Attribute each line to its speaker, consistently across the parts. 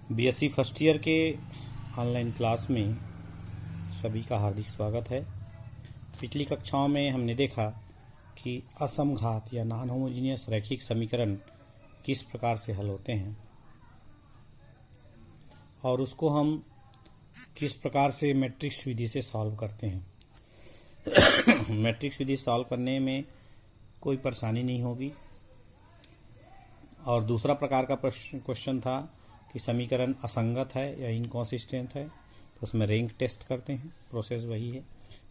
Speaker 1: BSc first year के online class में सभी का हार्दिक स्वागत है। पिछली कक्षाओं में हमने देखा कि असमघात या नॉन होमोजीनियस रैखिक समीकरण किस प्रकार से हल होते हैं और उसको हम किस प्रकार से मैट्रिक्स विधि से सॉल्व करते हैं। मैट्रिक्स विधि सॉल्व करने में कोई परेशानी नहीं होगी। और दूसरा प्रकार का क्वेश्चन था कि समीकरण असंगत है या इनकॉन्सिस्टेंट है, तो उसमें रैंक टेस्ट करते हैं, प्रोसेस वही है।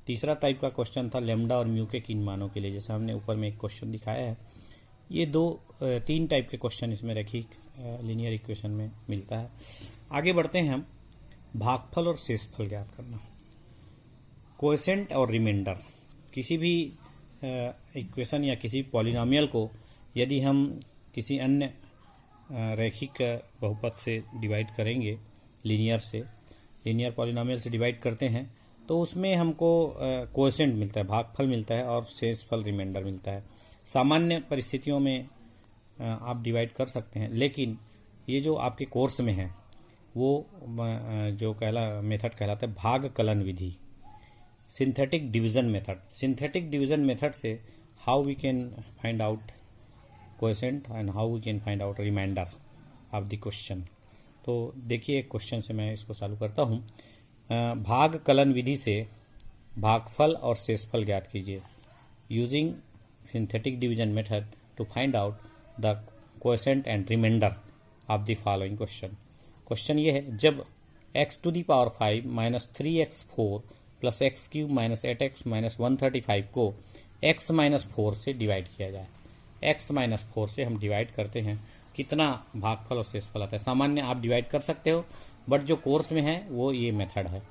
Speaker 1: तीसरा टाइप का क्वेश्चन था लेमडा और म्यू के किन मानों के लिए, जैसे हमने ऊपर में एक क्वेश्चन दिखाया है। ये तीन टाइप के क्वेश्चन इसमें रैखिक लीनियर इक्वेशन में मिलता है। आगे बढ़ते हैं हम। भागफल और शेषफल ज्ञात करना, कोएफिशिएंट और रिमाइंडर। किसी भी इक्वेशन या किसी पॉलिनोमियल को यदि हम किसी अन्य रैखिक बहुपद से डिवाइड करेंगे, लीनियर पॉलिनोमियल से डिवाइड करते हैं, तो उसमें हमको कोएफिशिएंट मिलता है, भागफल मिलता है, और शेषफल रिमाइंडर मिलता है। सामान्य परिस्थितियों में आप डिवाइड कर सकते हैं, लेकिन ये जो आपके कोर्स में है वो जो मेथड कहलाता है भागकलन विधि, synthetic division method. Synthetic division method से how we can find out coefficient and how we can find out remainder of the question. तो देखिए एक क्वेश्चन से मैं इसको चालू करता हूँ। भागकलन विधि से भागफल और शेषफल ज्ञात कीजिए using synthetic division method to find out the coefficient and remainder of the following question. Question ये है, जब x to the power 5 minus 3x4 plus x cube minus 8x minus 135 को x माइनस 4 से डिवाइड किया जाए। x minus 4 से हम divide करते हैं, कितना भागफल और शेषफल आता है। सामान्य आप डिवाइड कर सकते हो, बट जो कोर्स में है वो ये मेथड है।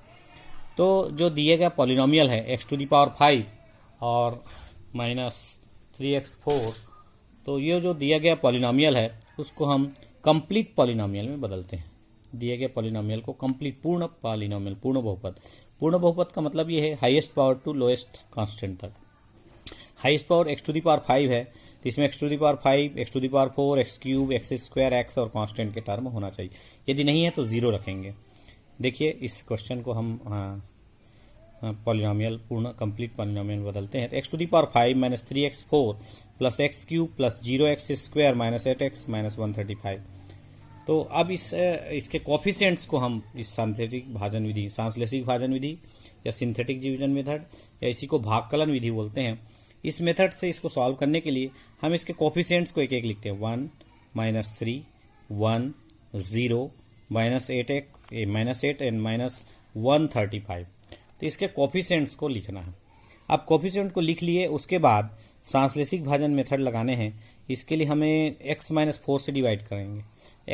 Speaker 1: तो जो दिए गया पॉलिनोमियल है x टू दी पावर 5 और माइनस 3x4, तो ये जो दिया गया पॉलिनोमियल है उसको हम कंप्लीट पॉलिनोमियल में बदलते हैं। दिए गए पॉलिनोमियल को कंप्लीट पूर्ण पॉलिनोमियल, पूर्ण बहुपद। पूर्ण बहुपद का मतलब ये है highest power to lowest constant तक। Highest power x to the power 5 है, तो इसमें x to the power 5, x to the power 4, x cube, x square, x और कांस्टेंट के टर्म होना चाहिए। यदि नहीं है तो 0 रखेंगे। देखिए इस क्वेश्चन को हम पॉलिनोमियल, पूर्ण कंप्लीट पॉलिनोमियल बदलते हैं। तो x to the power 5 minus 3x4 plus x cube plus 0x square minus 8x minus 135। तो अब इसके कोफिशिएंट्स को हम इस सांख्यिक भाजन विधि, सांश्लेषिक भाजन विधि या सिंथेटिक डिवीजन मेथड या इसी को भागकलन विधि बोलते हैं, इस मेथड से इसको सॉल्व करने के लिए हम इसके कोफिशिएंट्स को एक एक लिखते हैं। 1 माइनस 3 1 0 माइनस 8 एंड माइनस 135। तो इसके कोफिशिएंट्स को लिखना है। अब कोफिशिएंट को लिख लिए, उसके बाद सांश्लेषिक भाजन मेथड लगाने हैं। इसके लिए हमें x माइनस 4 से डिवाइड करेंगे।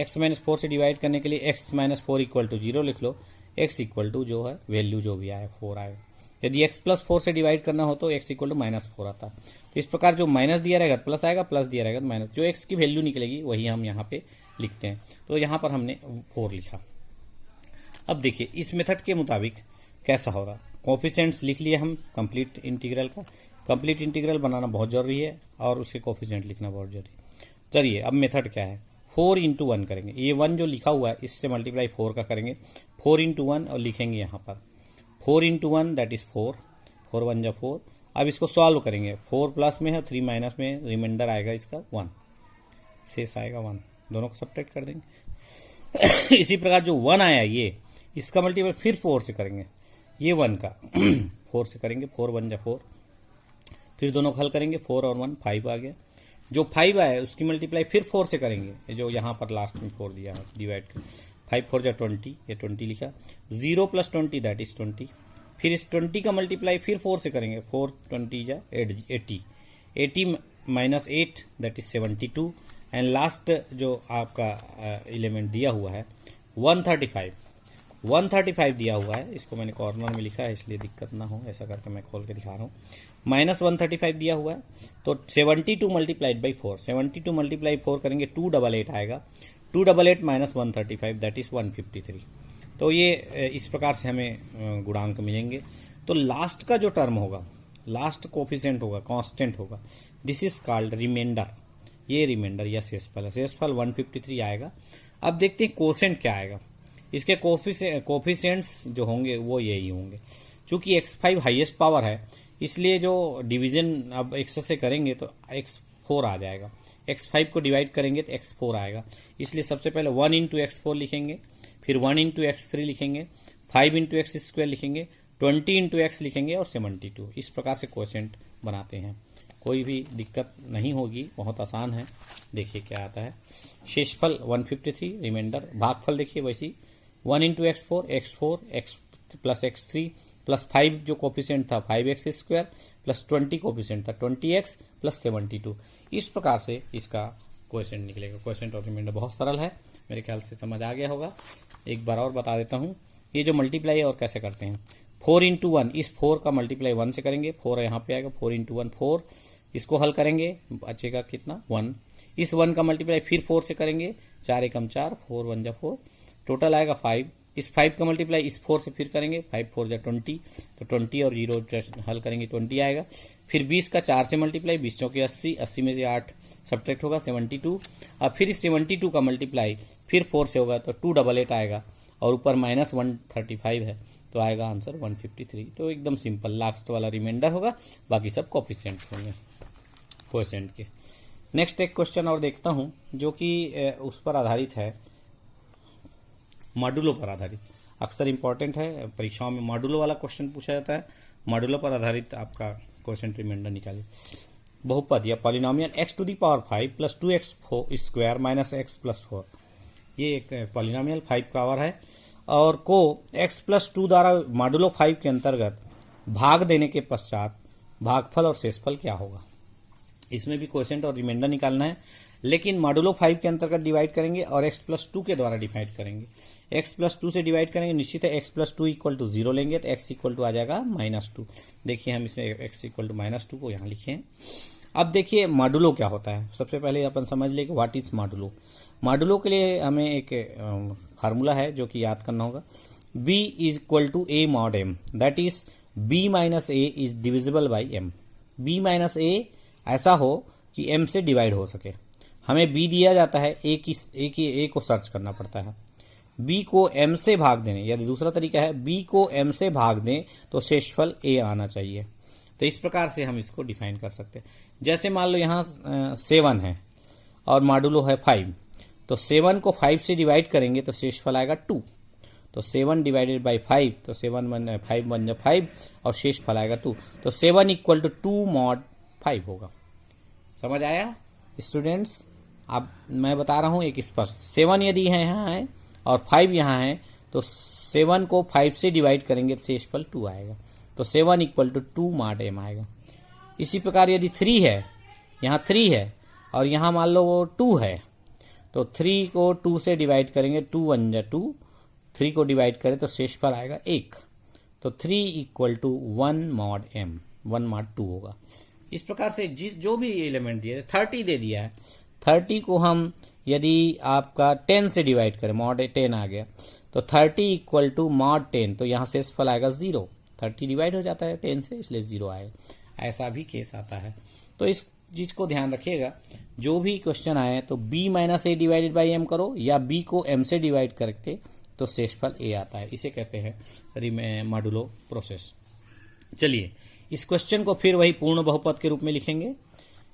Speaker 1: x माइनस 4 से डिवाइड करने के लिए x माइनस 4 इक्वल टू 0 लिख लो, x इक्वल टू जो है वैल्यू जो भी आए 4 आए। यदि x प्लस 4 से डिवाइड करना हो तो x इक्वल टू माइनस 4 आता। तो इस प्रकार जो माइनस दिया रहेगा प्लस आएगा, प्लस दिया रहेगा तो माइनस। जो x की वैल्यू निकलेगी वही हम यहाँ पे लिखते हैं। तो यहाँ पर हमने 4 लिखा। अब देखिए इस मेथड के मुताबिक कैसा होगा। कोफिशिएंट्स लिख लिए हम कंप्लीट इंटीग्रल का। कंप्लीट इंटीग्रल बनाना बहुत जरूरी है और उसके कोफिशिएंट लिखना बहुत जरूरी है। चलिए अब मेथड क्या है, 4 इंटू 1 करेंगे। ये 1 जो लिखा हुआ है इससे मल्टीप्लाई 4 का करेंगे, 4 इंटू 1 और लिखेंगे यहाँ पर 4 इंटू 1 दैट इज 4, 4 1 जा 4। अब इसको सॉल्व करेंगे, 4 प्लस में है 3 माइनस में, रिमाइंडर आएगा इसका 1, शेष आएगा 1, दोनों को सब्ट्रैक्ट कर देंगे। इसी प्रकार जो 1 आया ये, इसका मल्टीप्लाई फिर 4 से करेंगे, ये 1 का 4 से करेंगे, 4 1 जा 4, फिर दोनों को हल करेंगे, 4 और 1 5 आ गया। जो 5 आया उसकी मल्टीप्लाई फिर 4 से करेंगे, जो यहाँ पर लास्ट में 4 दिया है डिवाइड कर, 5 4 जा 20, ये 20 लिखा। 0 प्लस 20 दैट इज 20, फिर इस 20 का मल्टीप्लाई फिर 4 से करेंगे, 4 20 जा 80, 80 minus 8 that is 72, and last जो आपका एलिमेंट दिया हुआ है 135 दिया हुआ है। इसको मैंने कॉर्नर में लिखा है इसलिए दिक्कत ना हो, ऐसा करके मैं खोल के दिखा रहा हूँ। माइनस 135 दिया हुआ है, तो 72 मल्टीप्लाइड बाई 4, 72 मल्टीप्लाई 4 करेंगे 288 आएगा, 288 माइनस 135 दैट इज 153। तो ये इस प्रकार से हमें गुणांक मिलेंगे। तो लास्ट का जो टर्म होगा, लास्ट कोफिशिएंट होगा, कांस्टेंट होगा, दिस इज कॉल्ड रिमाइंडर। ये रिमाइंडर या शेषफल है। शेषफल 153 आएगा। अब देखते हैं कोसेंट क्या आएगा। इसके कोफिशिएंट्स जो होंगे वो यही होंगे। चूंकि x5 हाईएस्ट पावर है, इसलिए जो डिवीजन अब x से करेंगे तो x4 आ जाएगा। x5 को डिवाइड करेंगे तो x4 आएगा। इसलिए सबसे पहले 1 इंटू x4 लिखेंगे, फिर 1 इंटू x3 लिखेंगे, 5 इंटू एक्स स्क्वायर लिखेंगे, 20 इंटू एक्स लिखेंगे और 72। इस प्रकार से क्वोशेंट बनाते हैं। कोई भी दिक्कत नहीं होगी, बहुत आसान है। देखिए क्या आता है। शेषफल 153, रिमाइंडर भागफल देखिए वैसी 1 into x4, x plus x3 plus 5 जो कोफिशिएंट था 5x स्क्वायर प्लस 20 कोफिशिएंट था 20x प्लस 72। इस प्रकार से इसका क्वोशेंट निकलेगा। क्वोशेंट और रिमाइंडर बहुत सरल है, मेरे ख्याल से समझ आ गया होगा। एक बार और बता देता हूँ। ये जो मल्टीप्लाई है और कैसे करते हैं, 4 इंटू 1, इस 4 का मल्टीप्लाई 1 से करेंगे, 4 यहाँ पे आएगा, 4 इंटू 1 4, इसको हल करेंगे बचेगा कितना 1। इस 1 का मल्टीप्लाई फिर 4 से करेंगे, 4 एकम 4, 4 1 जा 4, टोटल आएगा 5। इस 5 का मल्टीप्लाई इस 4 से फिर करेंगे, 5 4 जा 20, तो 20 और 0 हल करेंगे 20 आएगा। फिर 20 का 4 से मल्टीप्लाई, 20 चौके 80, 80 में से 8 सब्ट्रैक्ट होगा 72। अब फिर इस 72 का मल्टीप्लाई फिर 4 से होगा तो 288 आएगा, और ऊपर माइनस 135 है तो आएगा आंसर 153। तो एकदम सिंपल, लास्ट वाला रिमाइंडर होगा, बाकी सब कोफिशिएंट होंगे क्वोशेंट के। नेक्स्ट एक क्वेश्चन और देखता हूं जो कि उस पर आधारित है, मॉडुलो पर आधारित। अक्सर इंपॉर्टेंट है, परीक्षाओं में मॉडुलो वाला क्वेश्चन पूछा जाता है। मॉडुलो पर आधारित आपका क्वोशेंट रिमाइंडर निकालिए। बहुपद या polynomial x to the power 5 plus 2x square minus x plus 4, ये एक पॉलिनोमियल 5 का पावर है और को x प्लस 2 द्वारा मॉडुलो 5 के अंतर्गत भाग देने के पश्चात भागफल और शेषफल क्या होगा। इसमें भी क्वोशेंट और रिमाइंडर निकालना है, लेकिन मॉडुलो 5 के अंतर्गत डिवाइड करेंगे और x प्लस 2 के द्वारा डिवाइड करेंगे। x प्लस 2 से डिवाइड करेंगे, निश्चित है x प्लस 2 इक्वल टू 0 लेंगे तो x इक्वल टू आ जाएगा -2। देखिए हम इसमें x इक्वल टू -2 को यहाँ लिखे हैं। अब देखिए मॉडुलो क्या होता है। सबसे पहले अपन समझ ले कि व्हाट इज मॉडुलो। मॉडुलो के लिए हमें एक फार्मूला है जो कि याद करना होगा। b is equal to a mod m, that is b minus a is divisible by m। b minus a ऐसा हो कि m से डिवाइड हो सके। हमें b दिया जाता है, a को सर्च करना पड़ता है। b को m से भाग देने, यदि दूसरा तरीका है b को m से भाग दें तो शेषफल a आना चाहिए। तो इस प्रकार से हम इसको डिफाइन कर सकते हैं। जैसे मान लो यहाँ 7 है और मॉडुलो है 5, तो 7 को 5 से डिवाइड करेंगे तो शेषफल आएगा 2। तो 7 डिवाइडेड बाई 5, तो 5 बन जा 5 और शेषफल आएगा 2। तो 7 इक्वल टू 2 मॉड 5 होगा। समझ आया स्टूडेंट्स? अब मैं बता रहा हूँ एक स्पष्ट, 7 यदि है यहाँ है और 5 यहाँ है तो 7 को 5 से डिवाइड करेंगे तो शेषफल 2 आएगा। तो 7 इक्वल टू 2 मॉड m आएगा। इसी प्रकार यदि 3 है, यहाँ 3 है और यहाँ मान लो वो 2 है, तो 3 को 2 से डिवाइड करेंगे, 2 1 जा 2, 3 को डिवाइड करें तो शेषफल आएगा 1। तो 3 equal to 1 mod m, 1 mod 2 होगा। इस प्रकार से जो भी एलिमेंट दिया है, 30 दे दिया है, 30 को हम यदि आपका 10 से डिवाइड करें, मॉड 10 आ गया, तो 30 इक्वल टू मॉड 10, तो यहाँ शेषफल आएगा 0। 30 डिवाइड हो जाता है 10 से, इसलिए 0 आएगा। ऐसा भी केस आता है। तो इस चीज को ध्यान रखिएगा, जो भी क्वेश्चन आए तो b minus a divided by m करो, या b को m से डिवाइड करके तो शेषफल a आता है। इसे कहते हैं मॉडुलो प्रोसेस। चलिए इस क्वेश्चन को फिर वही पूर्ण बहुपद के रूप में लिखेंगे।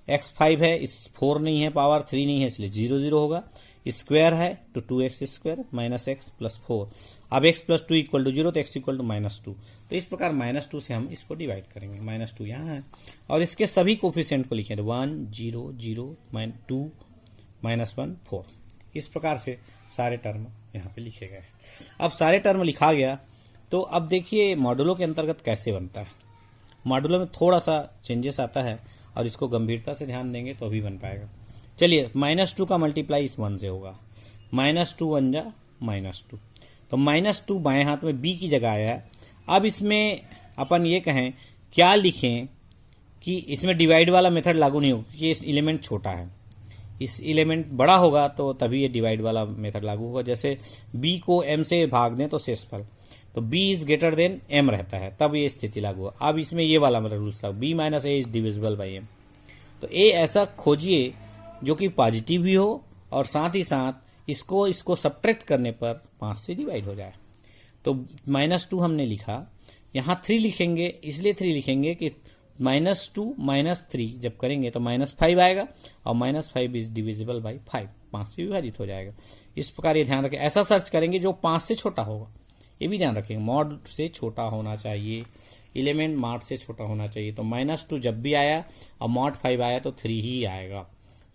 Speaker 1: x5 है, इस 4 नहीं है, पावर 3 नहीं है, इसलिए 0 0 होगा। स्क्वायर है तो 2x square minus x plus 4। अब x प्लस 2 इक्वल टू 0 तो x इक्वल टू -2। तो इस प्रकार -2 से हम इसको डिवाइड करेंगे। -2 यहाँ है और इसके सभी कोफिशिएंट को लिखें, 1 0 0 2 -1 4। इस प्रकार से सारे टर्म यहाँ पे लिखे गए। अब सारे टर्म लिखा गया तो अब देखिए मॉडुलो के अंतर्गत कैसे बनता है। मॉडुलो में थोड़ा सा चेंजेस आता है और इसको गंभीरता से ध्यान देंगे तो अभी बन पाएगा। चलिए -2 का मल्टीप्लाई इस 1 से होगा, -2 1 जा -2, तो -2 बाएं हाथ में b की जगह आया है। अब इसमें अपन ये कहें क्या लिखें कि इसमें डिवाइड वाला मेथड लागू नहीं होगा, क्योंकि ये एलिमेंट छोटा है। इस एलिमेंट बड़ा होगा तो तभी ये डिवाइड वाला मेथड लागू होगा। जैसे b को m से भाग दें तो शेषफल, तो b is greater than m रहता है, तब ये स्थिति लागू होगा। अब इसमें ये वाला मतलब रूल्स लागू, b minus a is divisible by m। तो a ऐसा खोजिए जो कि पॉजिटिव भी हो और साथ ही साथ इसको सब्ट्रैक्ट करने पर 5 से डिवाइड हो जाए। तो -2 हमने लिखा, यहाँ 3 लिखेंगे, इसलिए 3 लिखेंगे कि -2 -3 जब करेंगे तो -5 आएगा, और -5 इज डिविजिबल बाई 5, 5 से विभाजित हो जाएगा। इस प्रकार ये ध्यान रखें। ऐसा सर्च करेंगे जो 5 से छोटा होगा, ये भी ध्यान रखेंगे, मॉड से छोटा होना चाहिए, एलिमेंट मॉड से छोटा होना चाहिए। तो -2 जब भी आया और मॉड 5 आया तो 3 ही आएगा।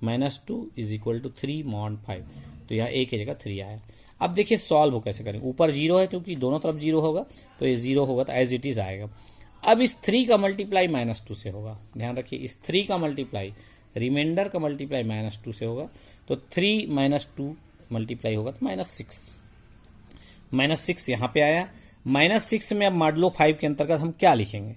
Speaker 1: -2 = 3 mod 5, तो यहाँ a की जगह 3 आया। अब देखिए सॉल्व कैसे करेंगे। ऊपर 0 है क्योंकि दोनों तरफ 0 होगा, तो ये 0 होगा तो एज इट इज आएगा। अब इस 3 का मल्टीप्लाई -2 से होगा, ध्यान रखिए, इस 3 का मल्टीप्लाई, रिमाइंडर का मल्टीप्लाई -2 से होगा, तो 3 - 2 मल्टीप्लाई होगा तो -6। -6 यहाँ पे आया। -6 में अब मॉडुलो 5 के अंतर्गत हम क्या लिखेंगे?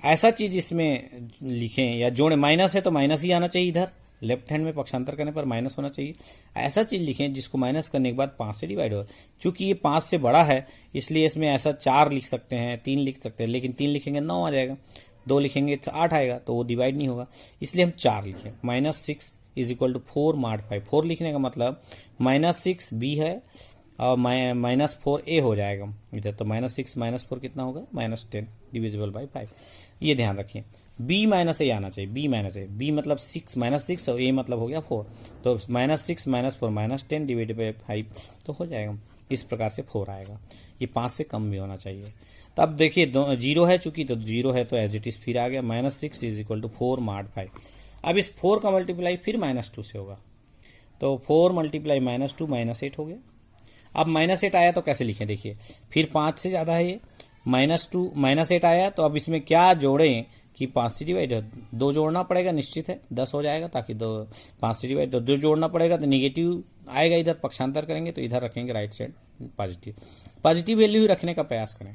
Speaker 1: ऐसा चीज इसमें लिखें या जोड़े, माइनस है तो माइनस ही आना चाहिए, इधर लेफ्ट हैंड में पक्षांतर करने पर माइनस होना चाहिए। ऐसा चीज लिखें जिसको माइनस करने के बाद 5 से डिवाइड हो। चूंकि ये 5 से बड़ा है इसलिए इसमें ऐसा 4 लिख सकते हैं, 3 लिख सकते हैं, लेकिन 3 लिखेंगे 9 आ जाएगा, 2 लिखेंगे तो 8 आएगा, तो वो डिवाइड नहीं होगा, इसलिए हम 4 लिखें। -6 = 4 mod 5। 4 लिखने का मतलब -6 b है और -4 a हो जाएगा इधर, तो -6 - 4 कितना होगा? -10 डिविजिबल बाई 5। ये ध्यान रखिए। b - a आना चाहिए, b - a, b मतलब 6 -6 और a मतलब हो गया 4, तो -6 - 4 -10 डिवाइडेड बाई 5 तो हो जाएगा। इस प्रकार से 4 आएगा। ये 5 से कम भी होना चाहिए। तो अब देखिए 0 है, चूंकि तो 0 है तो एज इट इज फिर आ गया। -6 = 4 mod 5। अब इस 4 का मल्टीप्लाई फिर -2 से होगा, तो 4 × -2 -8 हो गया। अब -8 आया तो कैसे लिखें? देखिए फिर 5 से ज्यादा है ये, -2 -8 आया, तो अब इसमें क्या जोड़ें कि 5 से डिवाइड हो? 2 जोड़ना पड़ेगा, निश्चित है 10 हो जाएगा, ताकि 5 से डिवाइड, तो 2 जोड़ना पड़ेगा, तो निगेटिव आएगा, इधर पक्षांतर करेंगे तो इधर रखेंगे राइट साइड पॉजिटिव वैल्यू ही रखने का प्रयास करें।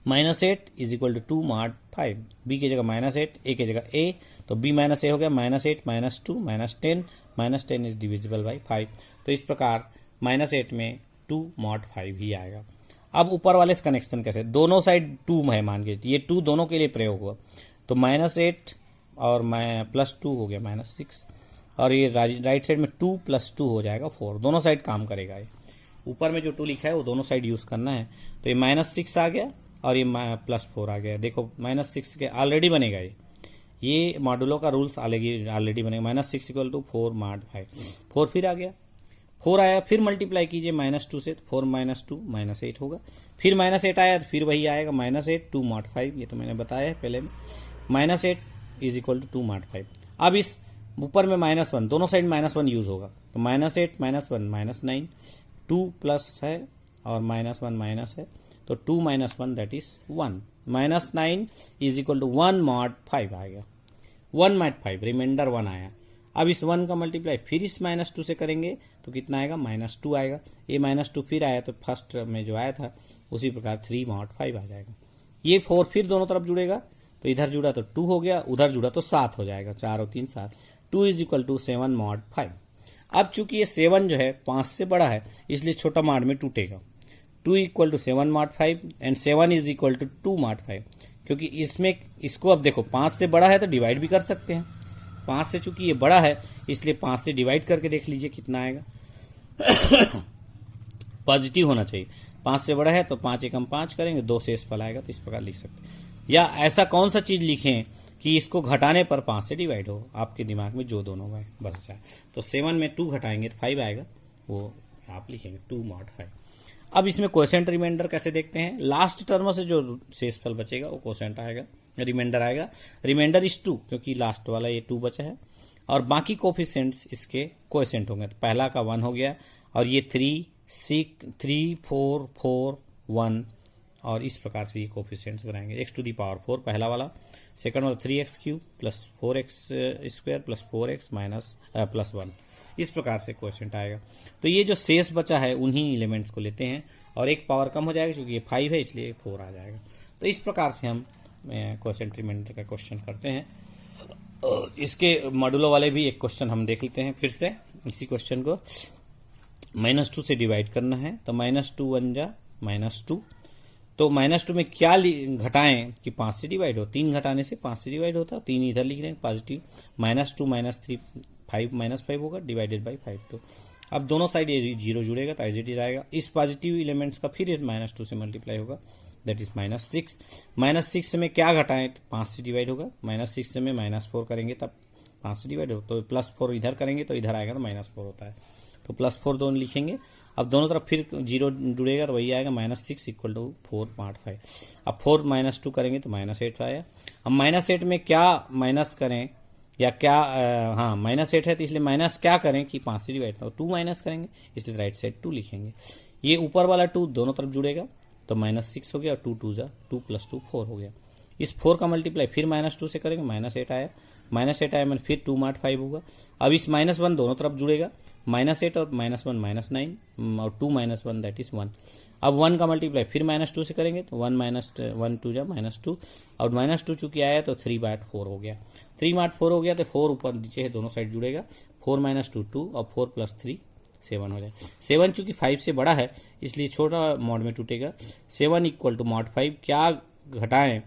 Speaker 1: -8 = 2 mod 5, b की जगह -8, a की जगह a, तो b - a हो गया, -8 -2 -10, -10 इज डिविजिबल बाई 5। तो इस प्रकार -8 में 2 mod 5 ही आएगा। अब ऊपर वाले से कनेक्शन कैसे? दोनों साइड 2 है, मान के ये 2 दोनों के लिए प्रयोग हुआ, तो -8 और +2 हो गया -6, और ये राइट साइड में 2 + 2 हो जाएगा 4, दोनों साइड काम करेगा। ये ऊपर में जो 2 लिखा है वो दोनों साइड यूज करना है, तो ये -6 आ गया और ये +4 आ गया। देखो -6 के ऑलरेडी बनेगा, ये मॉडुलो का रूल्स ऑलरेडी बनेगा। -6 = 4 mod 5, 4 फिर आ गया, 4 आया, फिर मल्टीप्लाई कीजिए -2 से, 4 - 2 -8 होगा, फिर -8 आया तो फिर वही आएगा, -8 2 mod 5, ये तो मैंने बताया है पहले में। -8 = 2 mod 5। अब इस ऊपर में -1, दोनों साइड -1 यूज होगा, तो -8 -1 -9, 2 प्लस है और -1 माइनस है, तो 2 - 1 दैट इज 1, -9 = 1 mod 5 आएगा, 1 mod 5, रिमाइंडर 1 आया। अब इस 1 का मल्टीप्लाई फिर इस -2 से करेंगे तो कितना आएगा? -2 आएगा। ये -2 फिर आया तो फर्स्ट में जो आया था उसी प्रकार 3 mod 5 आ जाएगा। ये 4 फिर दोनों तरफ जुड़ेगा, तो इधर जुड़ा तो 2 हो गया, उधर जुड़ा तो 7 हो जाएगा, 4 और 3 7, 2 = 7 mod 5। अब चूंकि ये 7 जो है 5 से बड़ा है इसलिए छोटा मॉड में टूटेगा, 2 = 7 mod 5 एंड 7 = 2 mod 5, क्योंकि इसमें इसको अब देखो 5 से बड़ा है तो डिवाइड भी कर सकते हैं, 5 से चूंकि ये बड़ा है इसलिए 5 से डिवाइड करके देख लीजिए कितना आएगा। पॉजिटिव होना चाहिए, 5 से बड़ा है तो 5 एकम 5 करेंगे, 2 शेष फल आएगा, तो इस प्रकार लिख सकते हैं। या ऐसा कौन सा चीज लिखें कि इसको घटाने पर 5 से डिवाइड हो, आपके दिमाग में जो दोनों में बस जाए। तो 7 में 2 घटाएंगे तो 5 आएगा, वो आप लिखेंगे 2 mod 5। अब इसमें क्वोशेंट रिमाइंडर कैसे देखते हैं? लास्ट टर्म से जो शेषफल बचेगा वो क्वोशेंट आएगा, रिमाइंडर आएगा। रिमाइंडर इज 2 क्योंकि लास्ट वाला ये 2 बचा है, और बाकी कोफिशिएंट्स इसके क्वोशेंट होंगे। तो पहला का 1 हो गया, और ये 3 6 3 4 4 1, और इस प्रकार से ये कोफिशिएंट्स बनाएंगे। x⁴ पहला वाला, सेकंड वाला 3x³ + 4x² + 4x +1, इस प्रकार से क्वोशेंट आएगा। तो ये जो शेष बचा है उन्हीं एलिमेंट्स को लेते हैं, और एक पावर कम हो जाएगा क्योंकि ये 5 है इसलिए 4 आ जाएगा। तो इस प्रकार से हम क्वोशेंट रिमाइंडर का क्वेश्चन करते हैं। इसके मॉडुलो वाले भी एक क्वेश्चन हम देख लेते हैं फिर से। इसी क्वेश्चन को -2 से डिवाइड करना है, तो -2 1 जा -2, तो -2 में क्या घटाएं कि 5 से डिवाइड हो? 3 घटाने से 5 से डिवाइड होता है, 3 इधर लिख रहे हैं पॉजिटिव, -2 -3 5 -5 होगा डिवाइडेड बाई 5, तो अब दोनों साइड ये 0 जुड़ेगा तो एज इट इज आएगा। इस पॉजिटिव एलिमेंट्स का फिर -2 से मल्टीप्लाई होगा, दैट इज -6। -6 में क्या घटाएं तो 5 से डिवाइड होगा। -6 में -4 करेंगे तब 5 से डिवाइड होगा, तो +4 इधर करेंगे तो इधर आएगा तो -4 होता है, तो +4 दोनों लिखेंगे। अब दोनों तरफ फिर 0 जुड़ेगा तो वही आएगा, -6 = 4/5। अब 4 - 2 करेंगे तो -8 आएगा। अब -8 में क्या माइनस करें या क्या हाँ -8 है तो इसलिए माइनस क्या करें कि 5 से डिवाइड करो, 2 माइनस करेंगे, इसलिए राइट साइड 2 लिखेंगे। ये ऊपर वाला 2 दोनों तरफ जुड़ेगा तो -6 हो गया, और 2 2 जा 2 + 2 4 हो गया। इस 4 का मल्टीप्लाई फिर -2 से करेंगे, -8 आया, -8 आया मैंने फिर 2/5 होगा। अब इस -1 दोनों तरफ जुड़ेगा, -8 और -1 -9 और 2 - 1 दैट इज 1। अब 1 का मल्टीप्लाई फिर -2 से करेंगे तो 1 - 1 2 जा -2, और -2 चूंकि आया तो 3/4 हो गया। 3/4 हो गया तो 4 ऊपर नीचे है दोनों साइड जुड़ेगा, 4 - 2 2 और 4 + 3 7 हो जाए। 7 चूंकि 5 से बड़ा है इसलिए छोटा मॉड में टूटेगा। 7 = mod 5, क्या घटाएं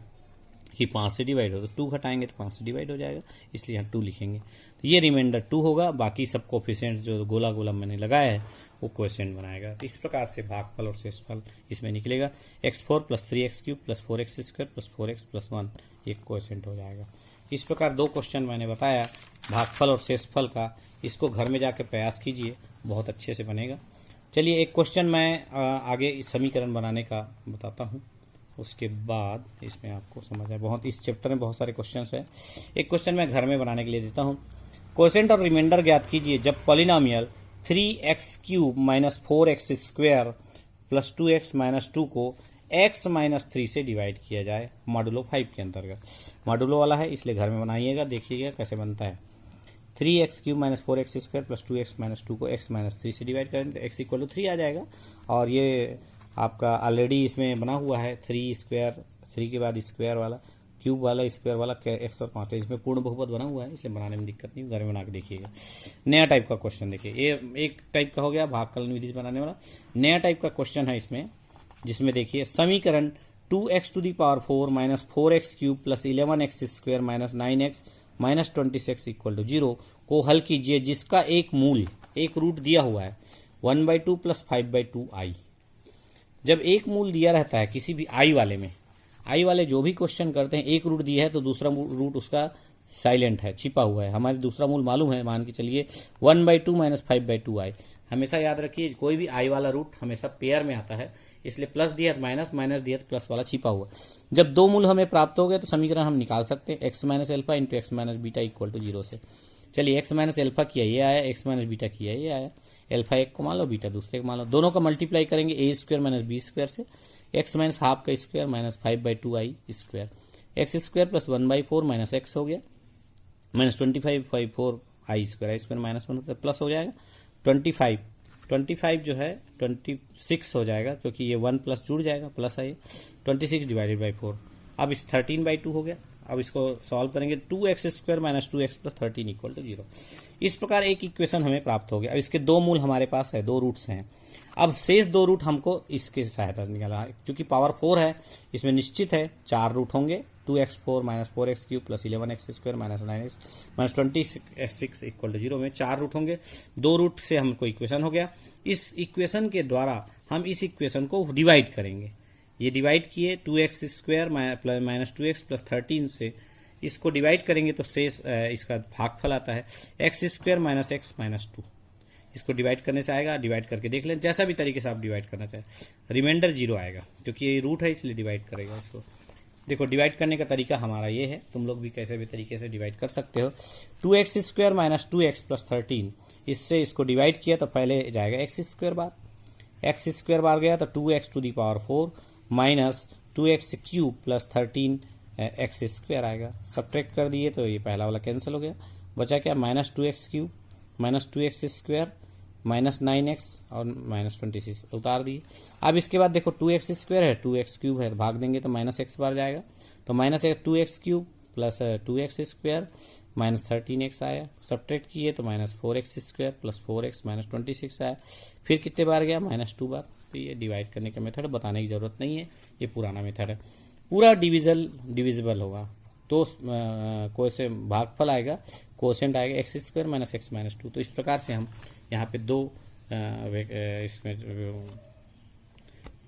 Speaker 1: कि 5 से डिवाइड हो, तो 2 घटाएंगे तो 5 से डिवाइड हो जाएगा, इसलिए यहाँ 2 लिखेंगे। तो ये रिमाइंडर 2 होगा, बाकी सब कोफिशिएंट जो गोला गोला मैंने लगाया है वो क्वेश्चन बनाएगा। तो इस प्रकार से भागफल और शेषफल इसमें निकलेगा। x4 + 3x³ + 4x² + 4x + 1 ये क्वेश्चन हो जाएगा। इस प्रकार 2 क्वेश्चन मैंने बताया भागफल और शेषफल का, इसको घर में जाकर प्रयास कीजिए, बहुत अच्छे से बनेगा। चलिए एक क्वेश्चन मैं आगे इस समीकरण बनाने का बताता हूँ, उसके बाद इसमें आपको समझ आए। बहुत इस चैप्टर में बहुत सारे क्वेश्चंस हैं। एक क्वेश्चन मैं घर में बनाने के लिए देता हूँ। क्वोशिएंट और रिमाइंडर ज्ञात कीजिए जब पॉलिनोमियल 3x³ - 4x² + 2x - 2 को x - 3 से डिवाइड किया जाए मॉडुलो 5 के अंतर्गत। मॉडुलो वाला है इसलिए घर में बनाइएगा, देखिएगा कैसे बनता है। 3x³ - 4x² + 2x - 2 को x - 3 से डिवाइड करें तो x = 3 आ जाएगा। और ये आपका ऑलरेडी इसमें बना हुआ है 3 के बाद स्क्वायर वाला, क्यूब वाला, स्क्वायर वाला, x और 5 इसमें पूर्ण बहुपद बना हुआ है, इसलिए बनाने में दिक्कत नहीं, घर में बना के देखिएगा। नया टाइप का क्वेश्चन देखिए, ये एक टाइप का हो गया भागकलन विधि बनाने वाला। नया टाइप का क्वेश्चन है इसमें, जिसमें देखिए समीकरण 2x⁴ - 4x³ + 11x² - 9x - 26 = 0 को हल कीजिए, जिसका एक मूल, एक रूट दिया हुआ है 1/2 + 5/2i। जब एक मूल दिया रहता है किसी भी आई वाले में, आई वाले जो भी क्वेश्चन करते हैं, एक रूट दिया है तो दूसरा रूट उसका साइलेंट है, छिपा हुआ है। हमारे दूसरा मूल मालूम है, मान के चलिए 1/2 - 5/2i। हमेशा याद रखिए कोई भी आई वाला रूट हमेशा पेयर में आता है, इसलिए प्लस दिया तो माइनस, माइनस दिया तो प्लस वाला छिपा हुआ। जब 2 मूल हमें प्राप्त हो गए तो समीकरण हम निकाल सकते हैं, x - α × x - β = 0 से। चलिए x - α किया ये आया, x - β किया ये आया, अल्फा एक को मान लो, बीटा दूसरे को मान लो, दोनों का मल्टीप्लाई करेंगे a² - b² से, x - ½ का स्क्वायर - 5/2i², x² + 1/4 - x हो गया, -25/4i² -1 होता है, प्लस हो जाएगा 25 जो है 26 हो जाएगा, क्योंकि ये 1 प्लस जुड़ जाएगा, प्लस है 26 / 4। अब इस 13/2 हो गया। अब इसको सॉल्व करेंगे, 2x² - 2x + 13 = 0। इस प्रकार एक इक्वेशन हमें प्राप्त हो गया। अब इसके 2 मूल हमारे पास है, 2 रूट्स हैं। अब शेष 2 रूट हमको इसके सहायता से निकाला है, क्योंकि पावर 4 है, इसमें निश्चित है 4 रूट होंगे, 2x4 - 4x³ + 11x² - 9x - 26 = 0 में 4 रूट होंगे। 2 रूट से हमको इक्वेशन हो गया। इस इक्वेशन के द्वारा हम इस इक्वेशन को डिवाइड करेंगे। ये डिवाइड किए 2x² - 2x + 13 से, इसको डिवाइड करेंगे तो शेष इसका भागफल आता है x² - x - 2। इसको डिवाइड करने से आएगा, डिवाइड करके देख लें, जैसा भी तरीके से आप डिवाइड करना चाहें। रिमाइंडर 0 आएगा, क्योंकि ये रूट है इसलिए डिवाइड करेगा इसको। देखो डिवाइड करने का तरीका हमारा ये है, तुम लोग भी कैसे भी तरीके से डिवाइड कर सकते हो। 2x² - 2x + 13, इससे इसको डिवाइड किया तो पहले जाएगा x² बार, x² बार गया तो 2x⁴ माइनस 2x³ + 13 x² आएगा। सब्ट्रैक्ट कर दिए तो ये पहला वाला कैंसिल हो गया, बचा क्या -2x³ - 2x² - 9x और -26 उतार दिए। अब इसके बाद देखो 2x² है, 2x³ है, भाग देंगे तो -x बार जाएगा, तो -2x³ + 2x² - 13x आया। सब्ट्रैक्ट किए तो -4x² + 4x - 26 आया। फिर कितने बार गया -2 बार। तो ये डिवाइड करने का मेथड बताने की जरूरत नहीं है, ये पुराना मेथड है। पूरा डिविजिबल होगा तो भागफल आएगा, क्वोशिएंट आएगा x² - x - 2। तो इस प्रकार से हम यहाँ पे 2 इसमें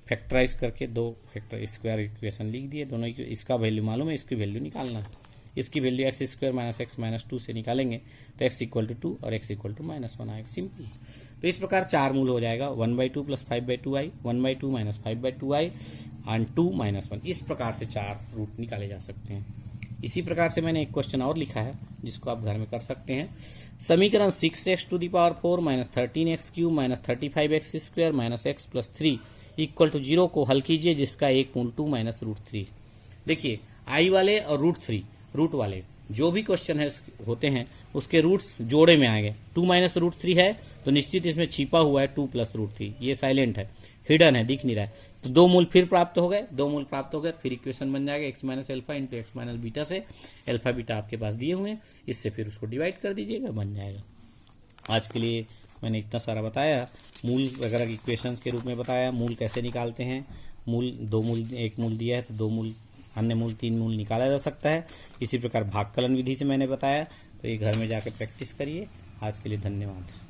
Speaker 1: फैक्टराइज करके 2 फैक्टर स्क्वायर इक्वेशन लिख दिए। दोनों इसका वैल्यू मालूम है, इसकी वैल्यू निकालना है। इसकी value x square minus x minus 2 से निकालेंगे तो एक्स इक्वल टू 2 और एक्स इक्वल टू -1 आएगा। सिंपल। तो इस प्रकार 4 मूल हो जाएगा, 1/2 plus 5/2i, 1/2 minus 5/2i and 2 - 1। इस प्रकार से 4 रूट निकाले जा सकते हैं। इसी प्रकार से मैंने एक क्वेश्चन और लिखा है जिसको आप घर में कर सकते हैं। समीकरण 6x⁴ minus 13x³ minus 35x² minus x plus 3 equal to 0 को हल कीजिए, जिसका एक मूल 2 माइनस √3। देखिए i वाले और √3 रूट वाले जो भी क्वेश्चन है होते हैं उसके रूट्स जोड़े में आएंगे। 2 माइनस √3 है तो निश्चित इसमें छिपा हुआ है 2 प्लस √3, ये साइलेंट है, हिडन है, दिख नहीं रहा है। तो 2 मूल फिर प्राप्त हो गए, 2 मूल प्राप्त हो गए, फिर इक्वेशन बन जाएगा x minus alpha into x minus beta से। अल्फा बीटा आपके पास दिए हुए हैं, इससे फिर उसको डिवाइड कर दीजिएगा, बन जाएगा। आज के लिए मैंने इतना सारा बताया, मूल वगैरह इक्वेशन के रूप में बताया, मूल कैसे निकालते हैं। मूल 2 मूल, 1 मूल दिया है तो 2 मूल, अन्य मूल 3 मूल निकाला जा सकता है। इसी प्रकार भागकलन विधि से मैंने बताया, तो ये घर में जाकर प्रैक्टिस करिए। आज के लिए धन्यवाद।